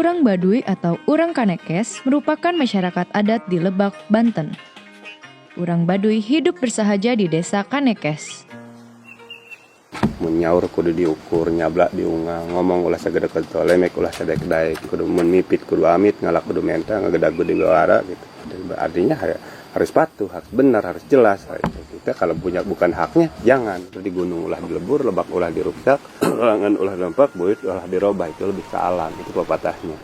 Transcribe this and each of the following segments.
Urang Baduy atau Urang Kanekes merupakan masyarakat adat di Lebak, Banten. Urang Baduy hidup bersahaja di desa Kanekes. Mun nyaur kudu diukur, nyablak diungang, ngomong ulah sagede keto, lemek ulah sadek daek, kudu mun mipit kudu amit, ngalak kudu menta, ngagedag kudu diwara gitu. Artinya harus patuh, harus benar, harus jelas. Kita kalau punya bukan haknya, jangan. Di gunung ulah dilebur, lebak ulah diruksak, langan ulah lempak, buit ulah dirobah, itu lebih ke alam, itu pepatahnya.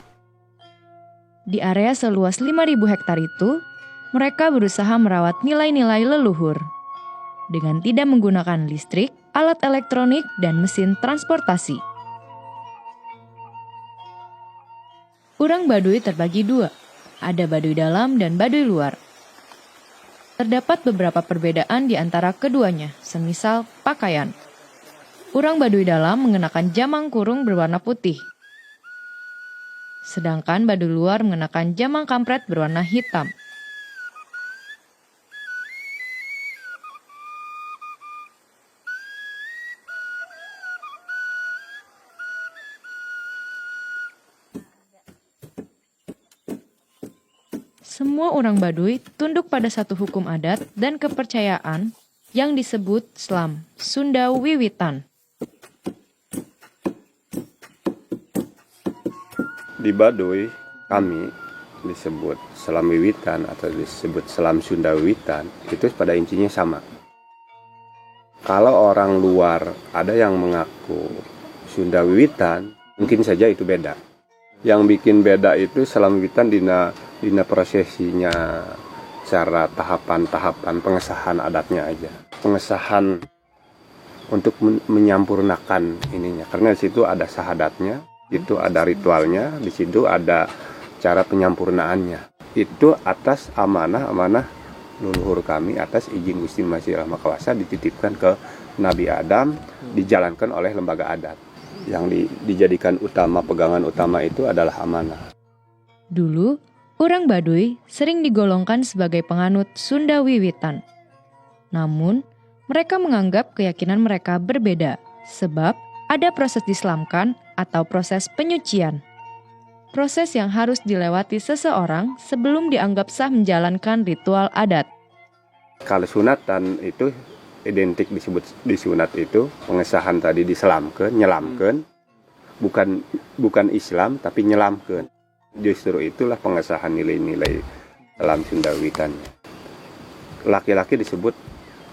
Di area seluas 5.000 hektar itu, mereka berusaha merawat nilai-nilai leluhur. Dengan tidak menggunakan listrik, alat elektronik, dan mesin transportasi. Urang Baduy terbagi dua, ada Baduy dalam dan Baduy luar. Terdapat beberapa perbedaan di antara keduanya, semisal pakaian. Urang Baduy dalam mengenakan jamang kurung berwarna putih. Sedangkan Baduy luar mengenakan jamang kampret berwarna hitam. Semua orang Baduy tunduk pada satu hukum adat dan kepercayaan yang disebut Slam, Sunda Wiwitan. Di Baduy kami disebut Selam Wiwitan atau disebut Selam Sunda Wiwitan, itu pada intinya sama. Kalau orang luar ada yang mengaku Sunda Wiwitan, mungkin saja itu beda. Yang bikin beda itu Selam Wiwitan dina prosesinya, cara tahapan-tahapan pengesahan adatnya aja. Pengesahan untuk menyampurnakan ininya. Karena di situ ada sahadatnya, itu ada ritualnya, di situ ada cara penyampurnaannya. Itu atas amanah leluhur kami, atas izin Gusti Masih Rama Kawasa dititipkan ke Nabi Adam, dijalankan oleh lembaga adat. Yang dijadikan pegangan utama itu adalah amanah. Dulu, Urang Baduy sering digolongkan sebagai penganut Sunda Wiwitan. Namun, mereka menganggap keyakinan mereka berbeda, sebab ada proses dislamkan atau proses penyucian. Proses yang harus dilewati seseorang sebelum dianggap sah menjalankan ritual adat. Kalau sunatan itu identik disebut disunat itu pengesahan tadi diselamkan, nyelamkan, bukan Islam tapi nyelamkan. Justru itulah pengesahan nilai-nilai dalam Sunda Wiwitannya. Laki-laki disebut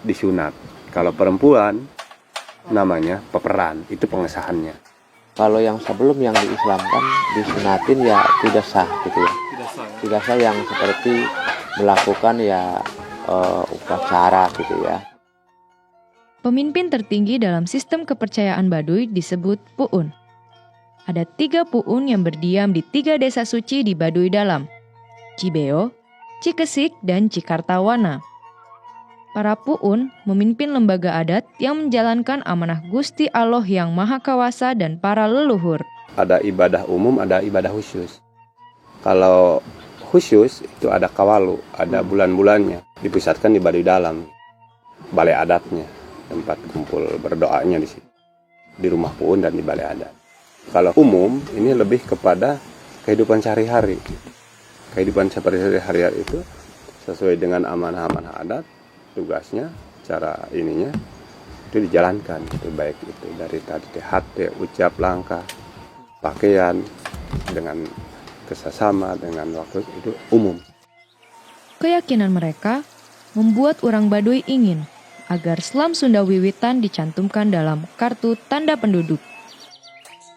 disunat. Kalau perempuan namanya peperan, itu pengesahannya. Kalau yang sebelum yang diislamkan disunatin ya tidak sah gitu ya. Tidak sah yang seperti melakukan ya upacara gitu ya. Pemimpin tertinggi dalam sistem kepercayaan Baduy disebut Puun. Ada 3 puun yang berdiam di 3 desa suci di Baduy dalam, Cibeo, Cikesik, dan Cikartawana. Para puun memimpin lembaga adat yang menjalankan amanah Gusti Allah yang Maha Kawasa dan para leluhur. Ada ibadah umum, ada ibadah khusus. Kalau khusus itu ada kawalu, ada bulan-bulannya, dipusatkan di Baduy dalam, balai adatnya, tempat kumpul berdoanya di situ, di rumah puun dan di balai adat. Kalau umum, ini lebih kepada kehidupan sehari-hari. Kehidupan sehari-hari itu sesuai dengan amanah-amanah adat, tugasnya, cara ininya, itu dijalankan. Itu baik itu dari tadi hati, ucap, langkah, pakaian, dengan kesesama, dengan waktu, itu umum. Keyakinan mereka membuat orang Baduy ingin agar Selam Sunda Wiwitan dicantumkan dalam kartu tanda penduduk.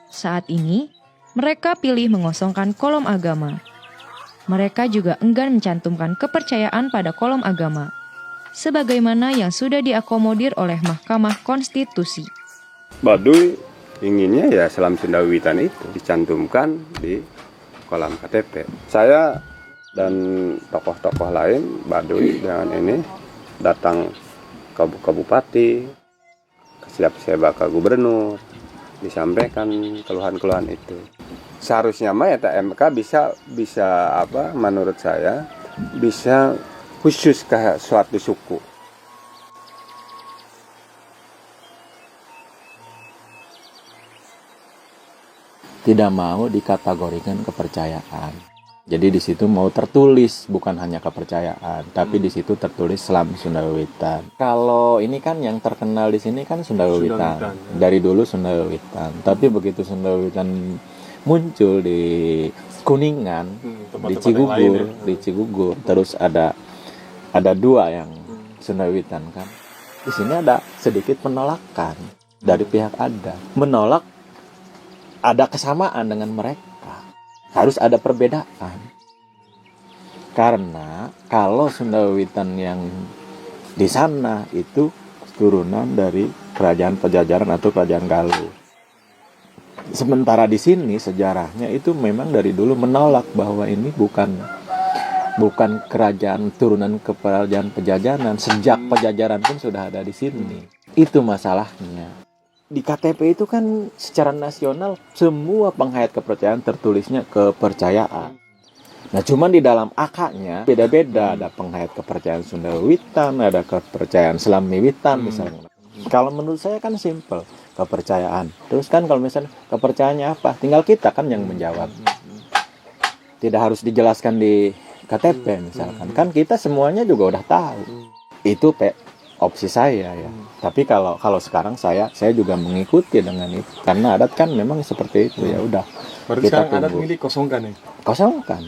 Saat ini, mereka pilih mengosongkan kolom agama. Mereka juga enggan mencantumkan kepercayaan pada kolom agama, sebagaimana yang sudah diakomodir oleh Mahkamah Konstitusi. Baduy inginnya ya Selam Sunda Wiwitan itu dicantumkan di kolam KTP. Saya dan tokoh-tokoh lain Baduy dengan ini datang ke bupati, siap-siap ke gubernur, disampaikan keluhan-keluhan itu. Seharusnya mah ya MK bisa menurut saya bisa khusus ke suatu suku. tidak mau dikategorikan kepercayaan. Jadi di situ mau tertulis bukan hanya kepercayaan, tapi di situ tertulis Selam Sunda Wiwitan. Kalau ini kan yang terkenal di sini kan Sunda Wiwitan. Ya. Dari dulu Sunda Wiwitan. Tapi begitu Sunda Wiwitan muncul di Kuningan, di Cigugur, terus ada dua yang Sunda Wiwitan kan. Di sini ada sedikit penolakan dari pihak adat, menolak ada kesamaan dengan mereka. Harus ada perbedaan. Karena kalau Sunda Wiwitan yang di sana itu turunan dari kerajaan Pajajaran atau kerajaan Galuh. Sementara di sini sejarahnya itu memang dari dulu menolak bahwa ini bukan kerajaan turunan ke kerajaan Pajajaran. Sejak Pajajaran pun sudah ada di sini. Itu masalahnya. Di KTP itu kan secara nasional semua penghayat kepercayaan tertulisnya kepercayaan. Nah cuman di dalam akadnya beda-beda. Ada penghayat kepercayaan Sunda Wiwitan, ada kepercayaan Selam Wiwitan misalnya. Kalau menurut saya kan simple, kepercayaan. Terus kan kalau misalnya kepercayaannya apa? Tinggal kita kan yang menjawab. Tidak harus dijelaskan di KTP misalkan. Kan kita semuanya juga udah tahu. Itu opsi saya ya. Tapi kalau sekarang saya juga mengikuti dengan itu. Karena adat kan memang seperti itu ya udah. Berarti Kita sekarang adat tunggu. milih kosongkan ya? Kosongkan.